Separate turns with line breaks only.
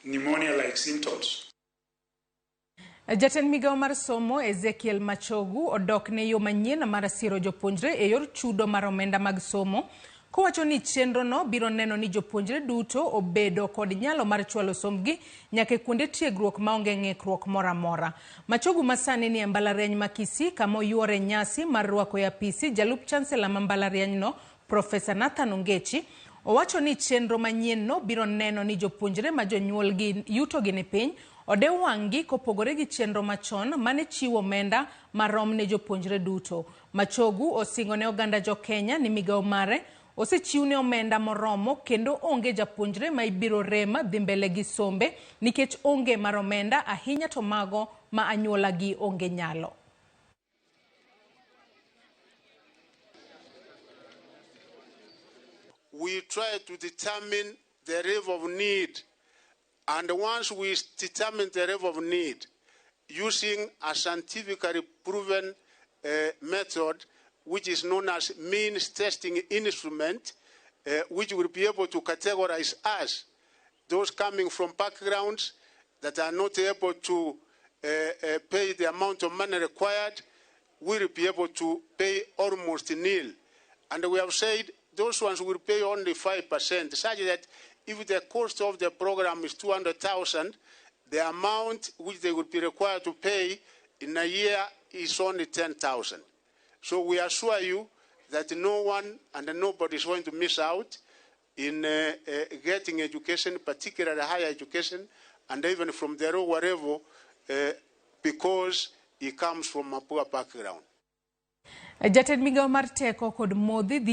pneumonia-like symptoms.
Jatend migao mar somo Ezekiel Machogu odok ne yo manyien mar siro jopuonjre e yor chudo mar omenda mag somo, kowacho ni chenro no biro neno ni jopuonjre duto obedo kod nyalo mar chwalo somgi nyaka kuonde tiegruok maonge ng'ikruok moro amora. Machogu masani ni mbalariany ma Kisii kama oyuore nyasi mar rwako e apisi jalup chancellor ma mbalariany no Professor Nathan Ongechi owacho ni chenro manyien no biro neno ni jopuonjre ma jonyuol gi yuto gi ni piny ode wangi kopogore gi chenro machon mane chiwo omenda marom ne jopuonjre duto. Machogu osingo ne oganda jo Kenya ni migao mare osechiwne omenda moromo kendo onge japuonjre ma ibiro rema dhi mbele gi sombe nikech onge mar omenda ahinya to mago ma anyuola gi onge nyalo.
We try to determine the level of need, and once we determine the level of need using a scientifically proven method which is known as means testing instrument, which will be able to categorize us, those coming from backgrounds that are not able to pay the amount of money required, will be able to pay almost nil. And we have said those ones will pay only 5%, such that if the cost of the program is 200,000, the amount which they would be required to pay in a year is only 10,000. So we assure you that no one and nobody is going to miss out in getting education, particularly higher education, and even from the lower level, because he comes from a poor background.
Jatend migao mar teko kod modhi